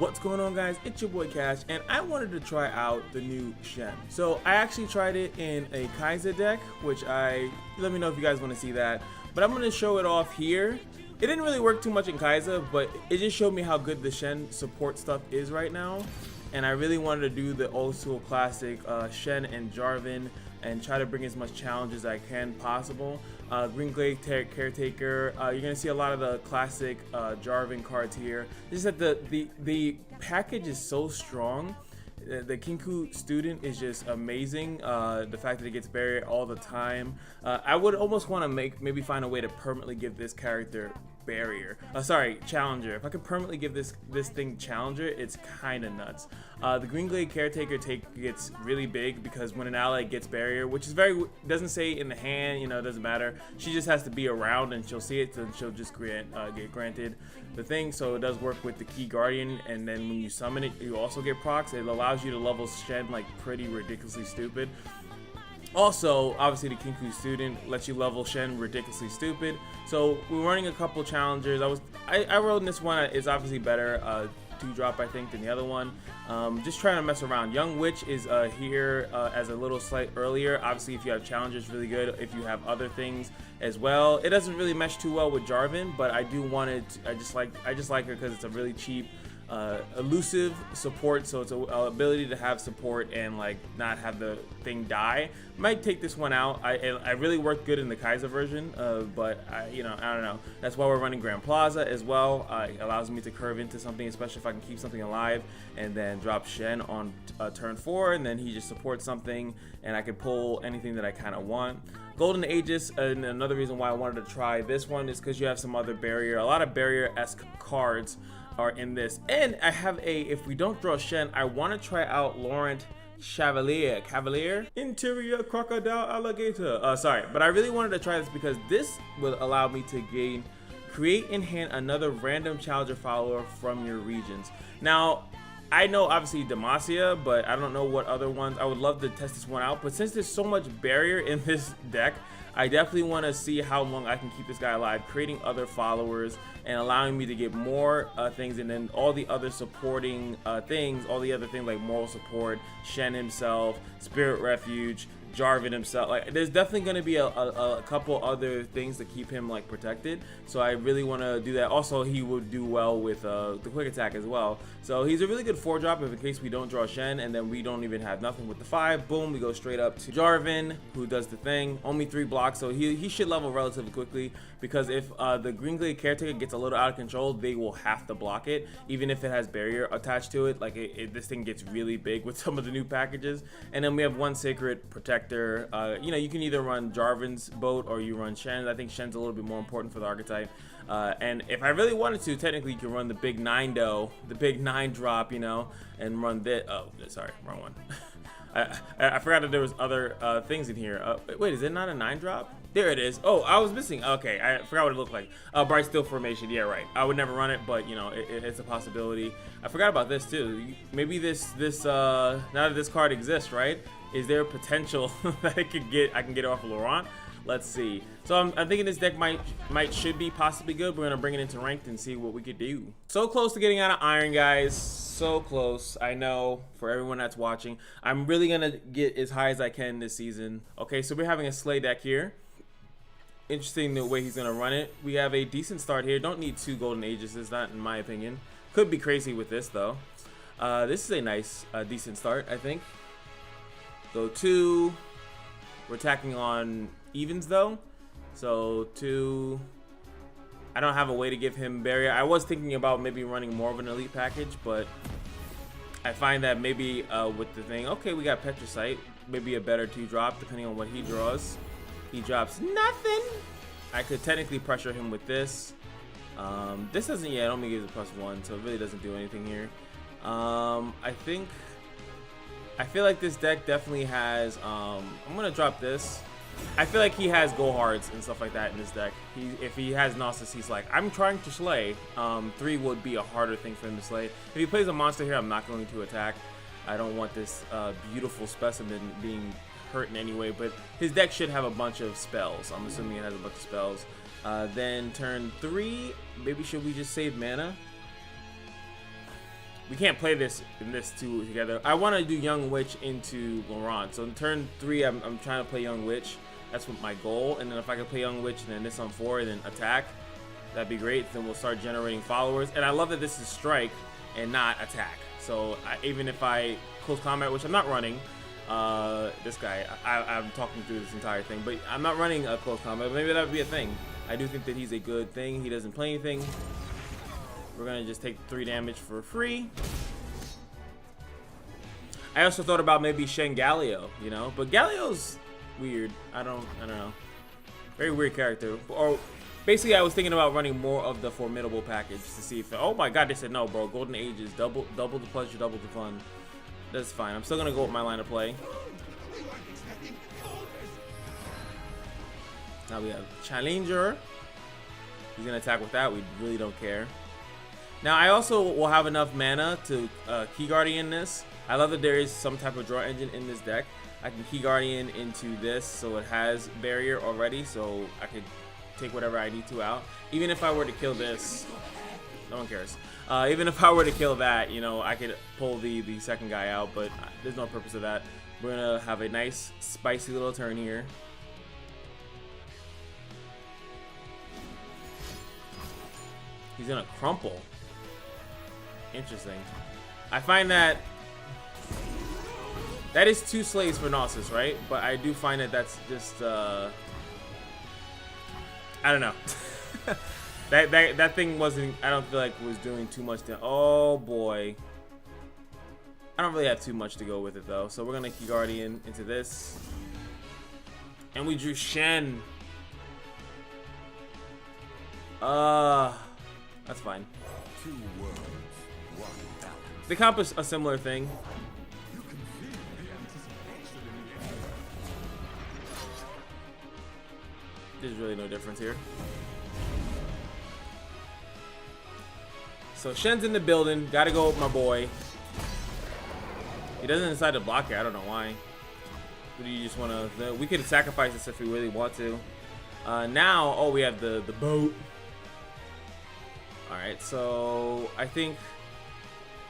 What's going on, guys? It's your boy Cash, and I wanted to try out the new Shen. So I actually tried it in a Kaiser deck, which let me know if you guys want to see that. But I'm going to show it off here. It didn't really work too much in Kaiser, but it just showed me how good the Shen support stuff is right now. And I really wanted to do the old school classic Shen and Jarvan and try to bring as much challenge as I can possible. Green Glade Caretaker, you're gonna see a lot of the classic Jarvan cards here. Just that the package is so strong. The Kinku student is just amazing. The fact that it gets barrier all the time. I would almost want to maybe find a way to permanently give this character barrier. Sorry, challenger. If I could permanently give this thing challenger, it's kind of nuts. The Green Glade Caretaker gets really big because when an ally gets barrier, which is doesn't say in the hand, you know, it doesn't matter. She just has to be around and she'll see it, and she'll just get granted the thing. So it does work with the Key Guardian, and then when you summon it, you also get procs. It allows you to level Shen like pretty ridiculously stupid. Also, obviously the Kinku student lets you level Shen ridiculously stupid. So we're running a couple challengers. I wrote in this one. It's obviously better 2-drop I think than the other one. Just trying to mess around. Young Witch is here as a little slight earlier. Obviously if you have challengers, really good. If you have other things as well, it doesn't really mesh too well with Jarvan, but I do want it. I just like her because it's a really cheap elusive support, so it's an ability to have support and like not have the thing die. Might take this one out. I really worked good in the Kaiser version, but I don't know. That's why we're running Grand Plaza as well. It allows me to curve into something, especially if I can keep something alive and then drop Shen on turn 4, and then he just supports something and I can pull anything that I kind of want. Golden Aegis, and another reason why I wanted to try this one is because you have some other barrier, a lot of barrier-esque cards are in this. And I have if we don't draw Shen, I want to try out Laurent Cavalier, Interior Crocodile Alligator. Sorry, but I really wanted to try this because this will allow me to create in hand another random challenger follower from your regions. Now, I know obviously Demacia, but I don't know what other ones. I would love to test this one out, but since there's so much barrier in this deck, I definitely want to see how long I can keep this guy alive, creating other followers and allowing me to get more things, and then all the other supporting things, all the other things like moral support, Shen himself, Spirit Refuge, Jarvan himself. Like, there's definitely going to be a couple other things to keep him like protected, so I really want to do that. Also, he would do well with the quick attack as well, so he's a really good 4-drop if in case we don't draw Shen and then we don't even have nothing with the 5. Boom, we go straight up to Jarvan, who does the thing. Only 3 blocks, so he should level relatively quickly, because if the Green Glade Caretaker gets a little out of control, they will have to block it, even if it has barrier attached to it. Like this thing gets really big with some of the new packages. And then we have 1 Sacred Protector. You know, you can either run Jarvan's boat or you run Shen. I think Shen's a little bit more important for the archetype. And if I really wanted to, technically you can run the big 9-do, the big 9-drop, you know, and run this. Oh, sorry, wrong one. I forgot that there was other things in here. Wait, is it not a 9-drop? There it is. Oh, I was missing. Okay, I forgot what it looked like. Bright Steel Formation. Yeah, right. I would never run it, but you know, it's a possibility. I forgot about this too. Maybe this now that this card exists, right? Is there a potential that I can get it off of Laurent? Let's see. So I'm thinking this deck should be possibly good. We're gonna bring it into ranked and see what we could do. So close to getting out of Iron, guys. So close. I know, for everyone that's watching. I'm really gonna get as high as I can this season. Okay, so we're having a Slay deck here. Interesting the way he's gonna run it. We have a decent start here. Don't need 2 Golden Aegises, not in my opinion. Could be crazy with this though. This is a nice, decent start, I think. Go 2. We're attacking on evens though, so 2. I don't have a way to give him barrier. I was thinking about maybe running more of an elite package, but I find that maybe with the thing, okay, we got Petricite, maybe a better 2-drop depending on what he draws. He drops nothing. I could technically pressure him with this. This doesn't, yeah, it only gives a +1, so it really doesn't do anything here. I feel like this deck definitely has, I'm gonna drop this. I feel like he has go hards and stuff like that in this deck. If he has Gnosis, he's like, I'm trying to slay. 3 would be a harder thing for him to slay. If he plays a monster here, I'm not going to attack. I don't want this beautiful specimen being hurt in any way, but his deck should have a bunch of spells. I'm assuming it has a bunch of spells. Then turn 3, maybe should we just save mana? we can't play this in this two together. I want to do Young Witch into Laurent. So in turn 3, I'm trying to play Young Witch. That's what my goal. And then if I can play Young Witch and then this on 4 and then attack, that'd be great. Then we'll start generating followers. And I love that this is strike and not attack. So even if I close combat, which I'm not running, this guy, I'm talking through this entire thing, but I'm not running a close combat. Maybe that would be a thing. I do think that he's a good thing. He doesn't play anything. We're gonna just take 3 damage for free. I also thought about maybe Shen Galio, you know, but Galio's weird. I don't know. Very weird character. Or basically, I was thinking about running more of the formidable package to see if. Oh my God, they said no, bro. Golden Age is double the pleasure, double the fun. That's fine. I'm still gonna go with my line of play. Now we have Challenger. He's gonna attack with that. We really don't care. Now I also will have enough mana to Key Guardian this. I love that there is some type of draw engine in this deck. I can Key Guardian into this, so it has barrier already, so I could take whatever I need to out. Even if I were to kill this, no one cares. Even if I were to kill that, you know, I could pull the second guy out, but there's no purpose of that. We're gonna have a nice spicy little turn here. He's gonna crumple. Interesting. I find that is 2 slaves for Gnosis, right? But I do find that that's just I don't know. that thing wasn't, I don't feel like was doing too much to, oh boy. I don't really have too much to go with it though. So we're gonna Key Guardian into this. And we drew Shen. That's fine. 2 worlds, 1 balance. They accomplish a similar thing. There's really no difference here. So Shen's in the building. Gotta go with my boy. He doesn't decide to block it. I don't know why. But you just want to... We could sacrifice this if we really want to. Now, oh, we have the boat. Alright, so I think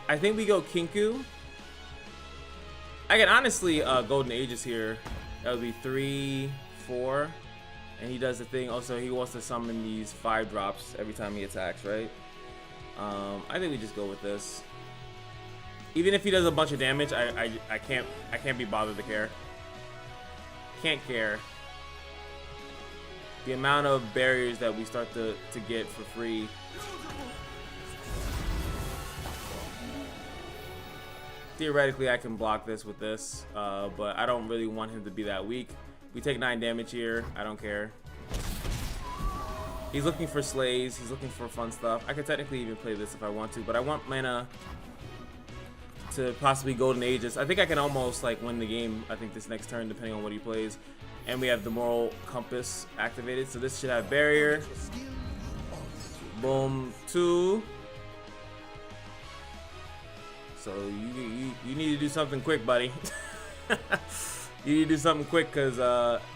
we go Kinku. I can honestly Golden Aegis here. That would be 3, 4. And he does the thing. Also, he wants to summon these 5 drops every time he attacks, right? I think we just go with this. Even if he does a bunch of damage, I can't be bothered to care. Can't care. The amount of barriers that we start to get for free. Theoretically, I can block this with this, but I don't really want him to be that weak. We take 9 damage here. I don't care. He's looking for slays. He's looking for fun stuff. I could technically even play this if I want to, but I want mana to possibly Golden Aegis. I think I can almost like win the game, I think, this next turn, depending on what he plays. And we have the Moral Compass activated, so this should have barrier. Boom, 2. So you need to do something quick, buddy. You need to do something quick, because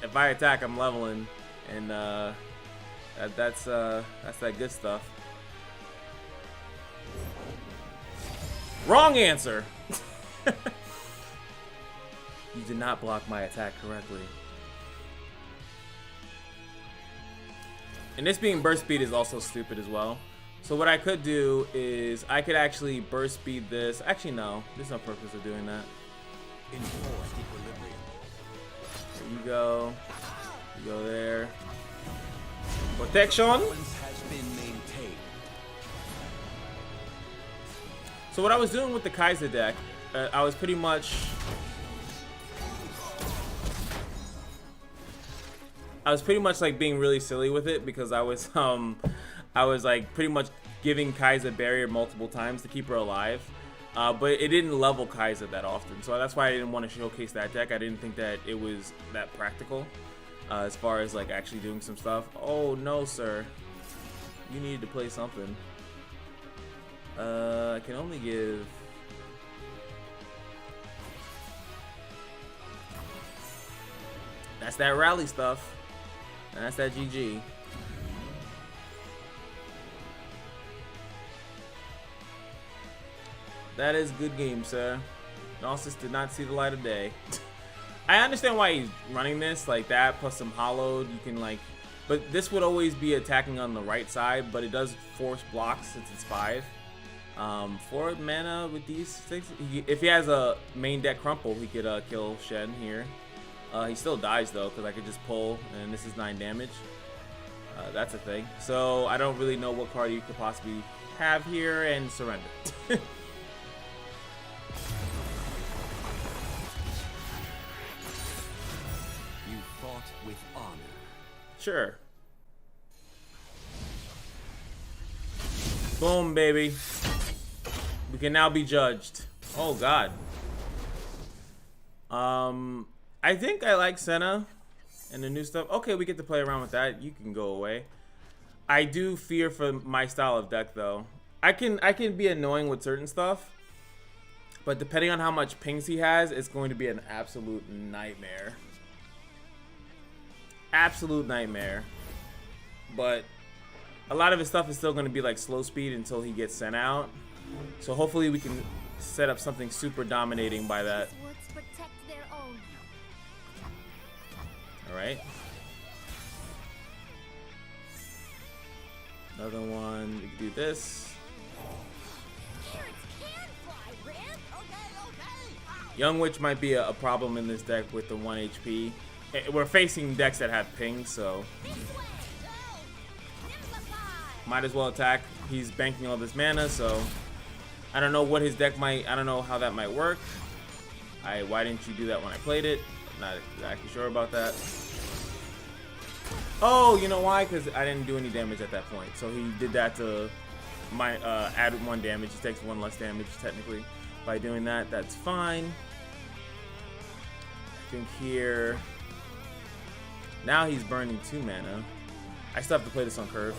if I attack, I'm leveling, and that's that good stuff. Wrong answer. You did not block my attack correctly. And this being burst speed is also stupid as well. So what I could do is I could actually burst speed this. Actually, no. There's no purpose of doing that. Enforced equilibrium. There you go. You go there. Protection. Balance has been maintained. So what I was doing with the Kaiser deck, I was pretty much like being really silly with it, because I was like pretty much giving Kaiser barrier multiple times to keep her alive, but it didn't level Kaiser that often, so that's why I didn't want to showcase that deck. I didn't think that it was that practical as far as like actually doing some stuff. Oh no, sir, you needed to play something. I can only give. That's that rally stuff. And that's that GG. That is good game, sir. Gnosis did not see the light of day. I understand why he's running this like that, plus some hollowed. You can like, but this would always be attacking on the right side, but it does force blocks since it's 5. 4 mana with these 6. If he has a main deck crumple, he could kill Shen here. He still dies though, because I could just pull, and this is 9 damage. That's a thing. So I don't really know what card you could possibly have here, and surrender. You fought with honor. Sure. Boom, baby. We can now be judged. Oh God. I think I like Senna and the new stuff. Okay, we get to play around with that. You can go away. I do fear for my style of deck though. I can be annoying with certain stuff, but depending on how much pings he has, it's going to be an absolute nightmare. Absolute nightmare. But a lot of his stuff is still going to be like slow speed until he gets sent out. So hopefully we can set up something super dominating by that. Alright. Another one. We can do this. Young Witch might be a problem in this deck with the 1 HP. We're facing decks that have ping, so might as well attack. He's banking all this mana, so I don't know what his deck might. I don't know how that might work. Why didn't you do that when I played it? Not exactly sure about that. Oh, you know why? Because I didn't do any damage at that point. So he did that to add 1 damage. He takes 1 less damage technically by doing that. That's fine. I think here. Now he's burning 2 mana. I still have to play this on curve.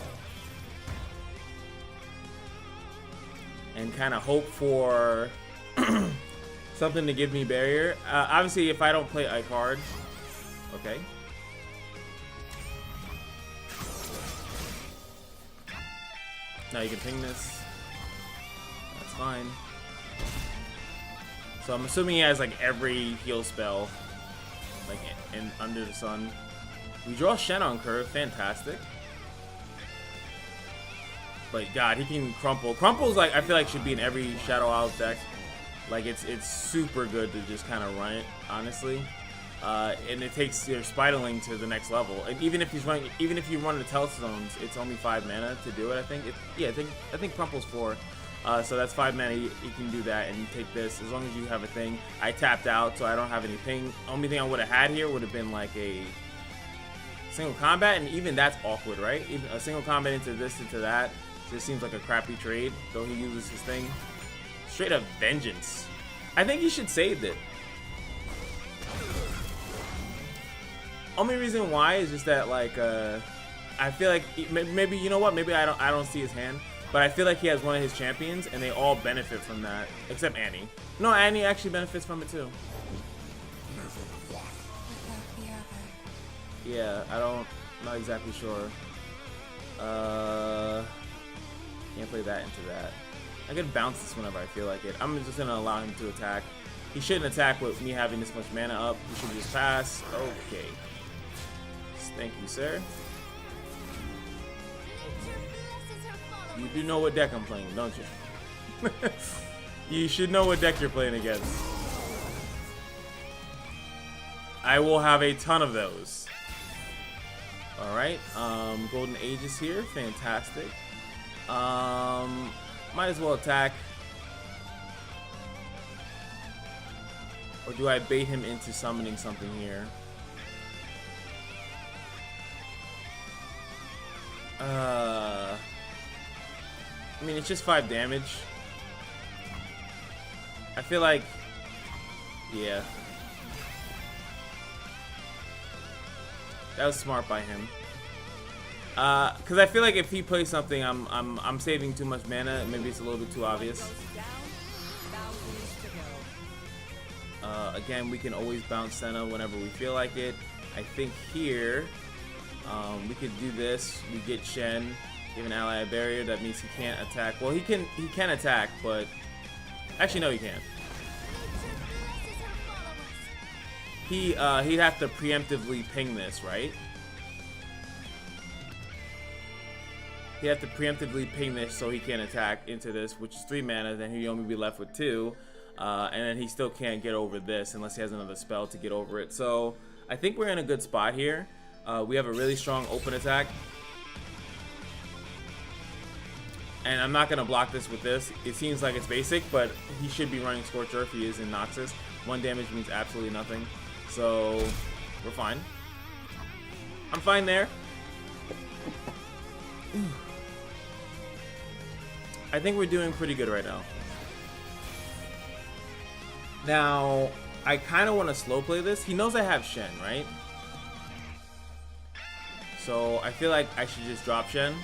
And kind of hope for something to give me barrier. Obviously, if I don't play Ike hard, okay. Now you can ping this. That's fine. So I'm assuming he has like every heal spell, like in Under the Sun. We draw Shen on curve, fantastic. But God, he can crumple. Crumple's like I feel like should be in every Shadow Isles deck. Like it's super good to just kind of run it, honestly. And it takes your Spiderling to the next level. And even if he's running, even if you run the Telestones, it's only 5 mana to do it. I think. I think Crumple's 4. So that's 5 mana. You can do that and you take this as long as you have a thing. I tapped out, so I don't have any ping. Only thing I would have had here would have been like a single combat, and even that's awkward, right? Even a single combat into this, into that. Just seems like a crappy trade, though he uses his thing. Straight up vengeance. I think he should save it. Only reason why is just that like I feel like maybe you know what, maybe I don't see his hand, but I feel like he has one of his champions and they all benefit from that except Annie. No, Annie actually benefits from it too. Yeah, I'm not exactly sure. Can't play that into that. I could bounce this whenever I feel like it. I'm just gonna allow him to attack. He shouldn't attack with me having this much mana up. He should just pass. Okay. Thank you, sir. You do know what deck I'm playing, don't you? You should know what deck you're playing against. I will have a ton of those. Alright, Golden Age is here. Fantastic. Might as well attack. Or do I bait him into summoning something here? I mean, it's just 5 damage. I feel like, yeah. That was smart by him. Cause I feel like if he plays something, I'm saving too much mana. Maybe it's a little bit too obvious. Again, we can always bounce Senna whenever we feel like it. I think here, we could do this. We get Shen, give an ally a barrier. That means he can't attack. Well, he can attack, but Actually, no, he can't. He'd have to preemptively ping this, right? He'd have to preemptively ping this so he can't attack into this, which is 3 mana. Then he'd only be left with 2, and then he still can't get over this unless he has another spell to get over it. So I think we're in a good spot here. We have a really strong open attack. And I'm not going to block this with this. It seems like it's basic, but he should be running Scorcher if he is in Noxus. 1 damage means absolutely nothing. So, we're fine. I'm fine there. I think we're doing pretty good right now. Now, I kind of want to slow play this. He knows I have Shen, right? So, I feel like I should just drop Shen.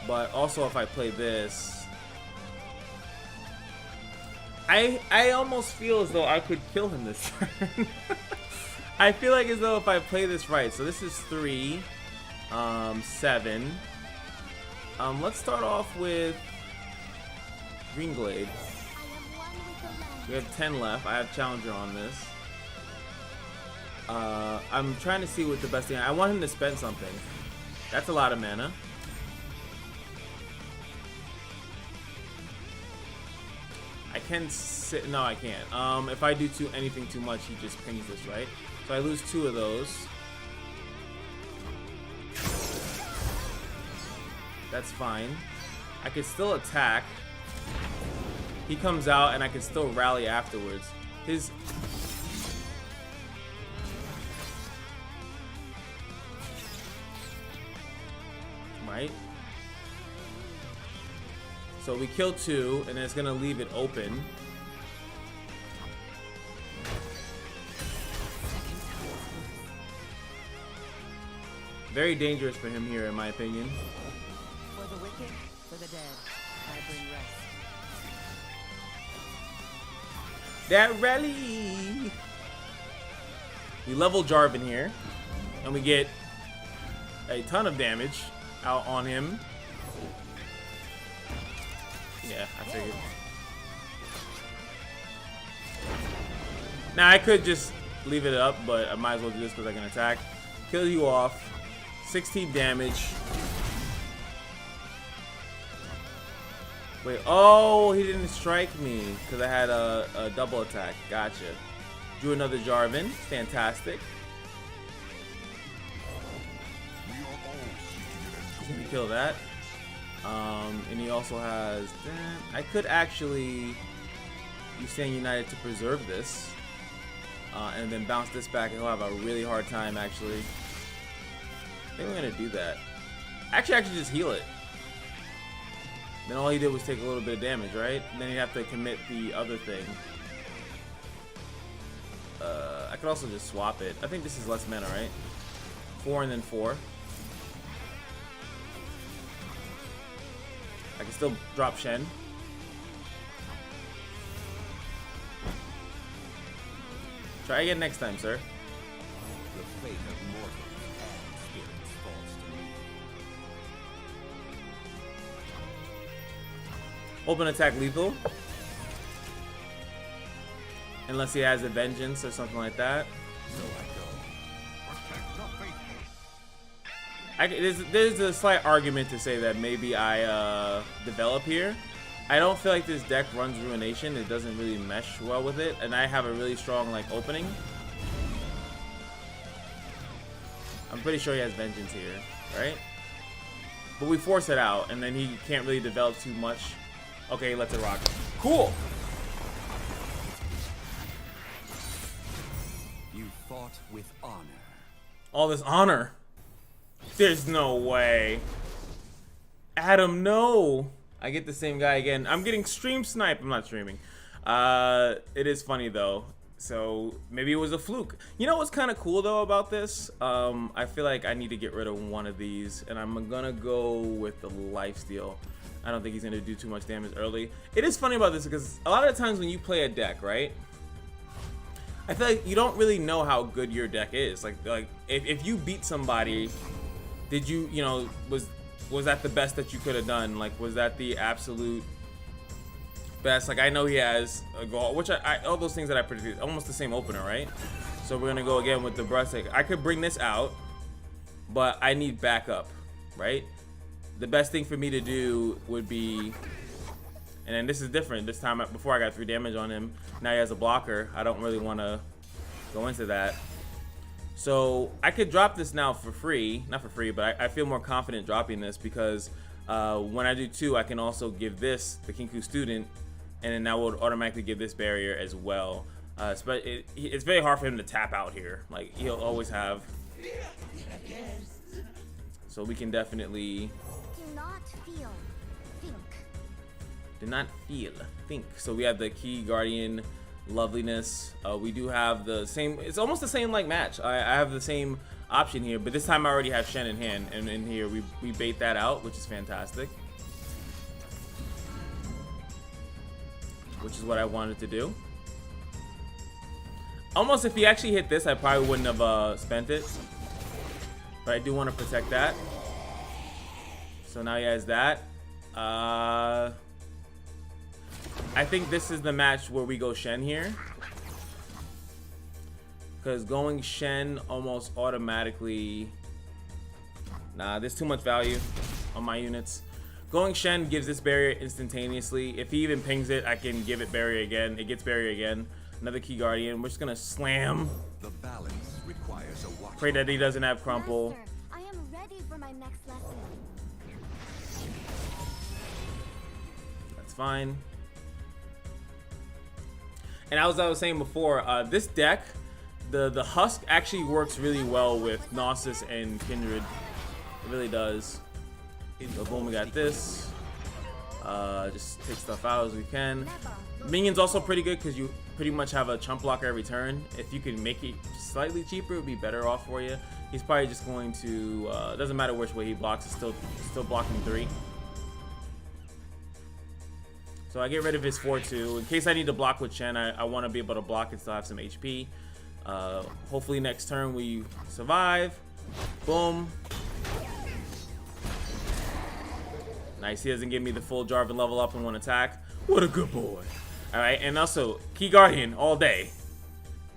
But also if I play this, I almost feel as though I could kill him this turn. I feel like as though if I play this right, so this is 3, 7. Let's start off with Green Glade. We have 10 left. I have Challenger on this. I'm trying to see what the best thing. I want him to spend something. That's a lot of mana. I can sit. No, I can't. If I do anything too much, he just pings this, right? So I lose 2 of those. That's fine. I can still attack. He comes out, and I can still rally afterwards. His. Right? So we kill 2, and it's gonna leave it open. Very dangerous for him here, in my opinion. For the wicked, for the dead, I bring rest. That rally! We level Jarvan here, and we get a ton of damage out on him. Yeah, I figured. Now I could just leave it up, but I might as well do this because I can attack. Kill you off. 16 damage. Wait, oh, he didn't strike me because I had a double attack. Gotcha. Drew another Jarvan. Fantastic. Let me kill that. And he also has. I could actually use Stand United to preserve this, and then bounce this back, and he'll have a really hard time. Actually, I think we're gonna do that. Actually, I could just heal it. Then all he did was take a little bit of damage, right? And then he'd have to commit the other thing. I could also just swap it. I think this is less mana, right? 4 and then 4. I can still drop Shen. Try again next time, sir. The fate of mortals and spirits falls to me. Open attack lethal. Unless he has a vengeance or something like that. So I go. Protect the faithful. There's a slight argument to say that maybe I develop here. I don't feel like this deck runs Ruination. It doesn't really mesh well with it, and I have a really strong like opening. I'm pretty sure he has Vengeance here, right? But we force it out, and then he can't really develop too much. Okay, he lets it rock. Cool. You fought with honor. All this honor. There's no way. Adam, no. I get the same guy again. I'm getting stream snipe. I'm not streaming. It is funny though. So maybe it was a fluke. You know what's kind of cool though about this? I feel like I need to get rid of one of these, and I'm gonna go with the lifesteal. I don't think he's gonna do too much damage early. It is funny about this because a lot of times when you play a deck, right? I feel like you don't really know how good your deck is. Like if you beat somebody, did you, was was that the best that you could have done? Like, was that the absolute best? Like, I know he has a goal, which all those things that I predicted, almost the same opener, right? So we're gonna go again with the breastplate. I could bring this out, but I need backup, right? The best thing for me to do would be, and then this is different. This time, before I got 3 damage on him, now he has a blocker. I don't really want to go into that. So I could drop this now for free, not for free, but I feel more confident dropping this because when I do 2, I can also give this the Kinku student, and then that would automatically give this barrier as well. But it's very hard for him to tap out here. Like, he'll always have. So we can definitely. Do not feel. Think. Do not feel. Think. So we have the Key Guardian Loveliness. We do have the same. It's almost the same like match. I have the same option here, but this time I already have Shen in hand, and in here we bait that out, which is fantastic. Which is what I wanted to do. Almost, if he actually hit this, I probably wouldn't have spent it. But I do want to protect that. So now he has that. I think this is the match where we go Shen here. Because going Shen almost automatically... Nah, there's too much value on my units. Going Shen gives this barrier instantaneously. If he even pings it, I can give it barrier again. It gets barrier again. Another Key Guardian. We're just gonna slam. The balance requires a watch. Pray that he doesn't have crumple. Master, I am ready for my next lesson. That's fine. And as I was saying before, this deck, the Husk actually works really well with Gnosis and Kindred. It really does. So boom, we got this. Just take stuff out as we can. Minion's also pretty good because you pretty much have a chump blocker every turn. If you can make it slightly cheaper, it would be better off for you. He's probably just going to, doesn't matter which way he blocks, it's still blocking 3. So I get rid of his 4-2. In case I need to block with Shen, I want to be able to block and still have some HP. Hopefully next turn we survive. Boom. Nice, he doesn't give me the full Jarvan level up in 1 attack. What a good boy. Alright, and also, Key Guardian all day.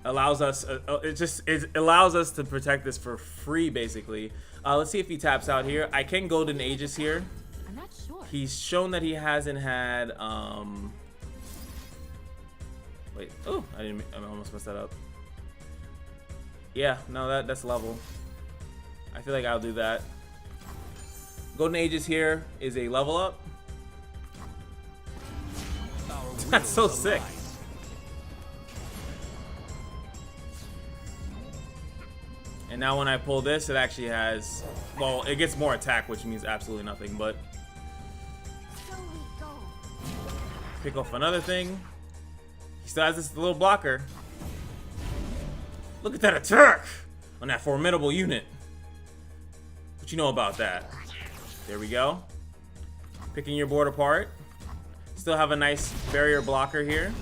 Allows us, it allows us to protect this for free, basically. Let's see if he taps out here. I can Golden Aegis here. I'm not sure. He's shown that he hasn't had, wait, oh, I almost messed that up. Yeah, no, that's level. I feel like I'll do that. Golden Aegis here is a level up. That's so sick. And now when I pull this, it actually has, well, it gets more attack, which means absolutely nothing, but So we go. pick off another thing. He still has this little blocker. Look at that attack on that formidable unit. What you know about that? There we go. Picking your board apart. Still have a nice barrier blocker here.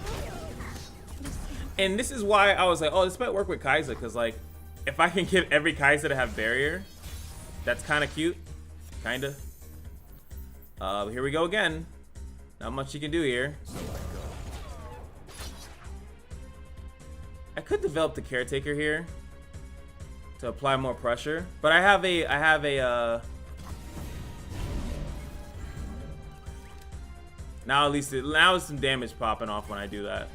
And this is why I was like, oh, this might work with Kai'Sa, because like, if I can get every Kai'Sa to have barrier, that's kind of cute. Kinda. Here we go again. Not much you can do here. I could develop the Caretaker here to apply more pressure, but I have a now at least now it's some damage popping off when I do that.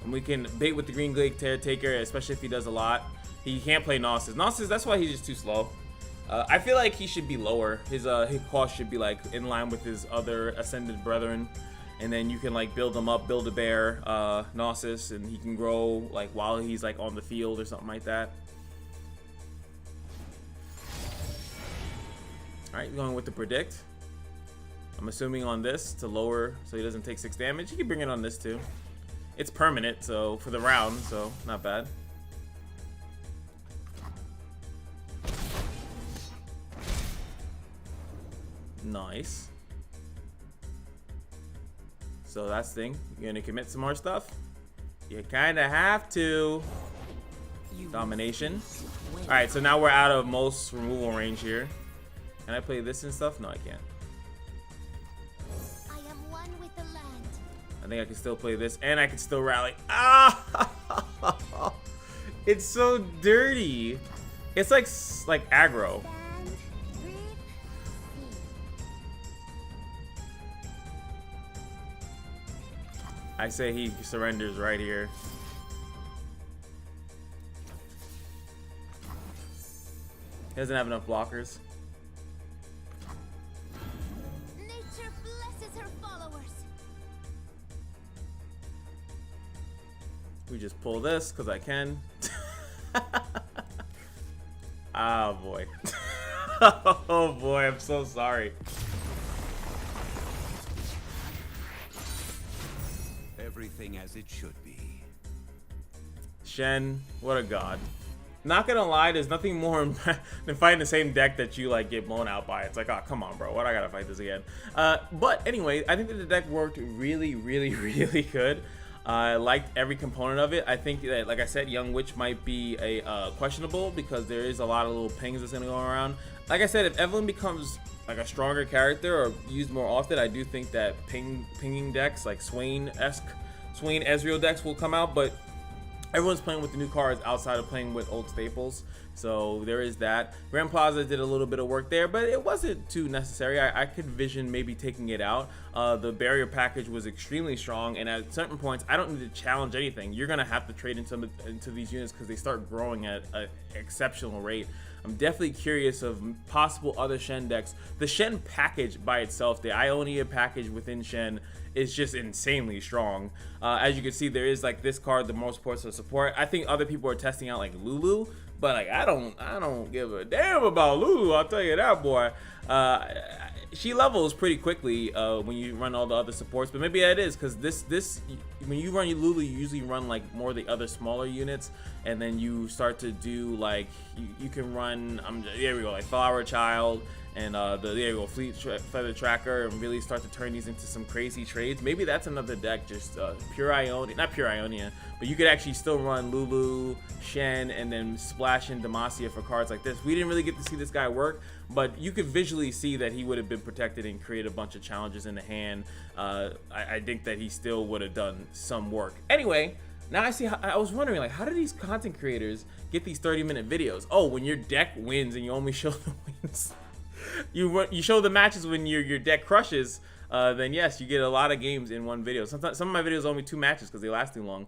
And we can bait with the Green Glade Caretaker, especially if he does a lot. He can't play Gnosis. Gnosis, that's why he's just too slow. I feel like he should be lower. His cost should be like in line with his other Ascended Brethren. And then you can like build him up, build a bear, Gnosis, and he can grow like while he's like on the field or something like that. Alright, going with the Predict. I'm assuming on this to lower so he doesn't take 6 damage. You can bring it on this too. It's permanent, so for the round, so not bad. Nice. So that's the thing. You're gonna commit some more stuff? You kinda have to. Domination. Alright, so now we're out of most removal range here. Can I play this and stuff? No, I can't. I am one with the land. I think I can still play this, and I can still rally. Ah! It's so dirty. It's like aggro. Stand, breathe, see. I say he surrenders right here. He doesn't have enough blockers. Nature blesses her followers. We just pull this because I can. Ah, boy. Oh boy, I'm so sorry. Everything as it should be. Shen, what a god. Not gonna lie, there's nothing more than fighting the same deck that you like get blown out by. It's like, oh, come on, bro. What, I gotta fight this again? But anyway, I think that the deck worked really, really, really good. I liked every component of it. I think that, like I said, Young Witch might be a questionable because there is a lot of little pings that's gonna go around. Like I said, if Evelyn becomes like a stronger character or used more often, I do think that pinging decks like Swain-esque, Swain Ezreal decks will come out. But everyone's playing with the new cards outside of playing with old staples, so there is that. Grand Plaza did a little bit of work there, but it wasn't too necessary. I could vision maybe taking it out. The barrier package was extremely strong, and at certain points, I don't need to challenge anything. You're gonna have to trade into these units because they start growing at an exceptional rate. I'm definitely curious of possible other Shen decks. The Shen package by itself, the Ionia package within Shen, is just insanely strong. As you can see, there is like this card, the most ports of support. I think other people are testing out like Lulu, but like I don't give a damn about Lulu. I'll tell you that, boy. She levels pretty quickly when you run all the other supports, but maybe that is because this when you run Lulu, you usually run like more of the other smaller units, and then you start to do like you can run. There we go, like Flower Child. And there you go, Feather Tracker, and really start to turn these into some crazy trades. Maybe that's another deck, just pure Ionia, not pure Ionia, but you could actually still run Lulu, Shen, and then splash in Demacia for cards like this. We didn't really get to see this guy work, but you could visually see that he would have been protected and create a bunch of challenges in the hand. I think that he still would have done some work. Anyway, now I see. I was wondering, like, how do these content creators get these 30-minute videos? Oh, when your deck wins and you only show the wins. You show the matches when your deck crushes, then yes, you get a lot of games in one video. Sometimes some of my videos are only 2 matches because they last too long.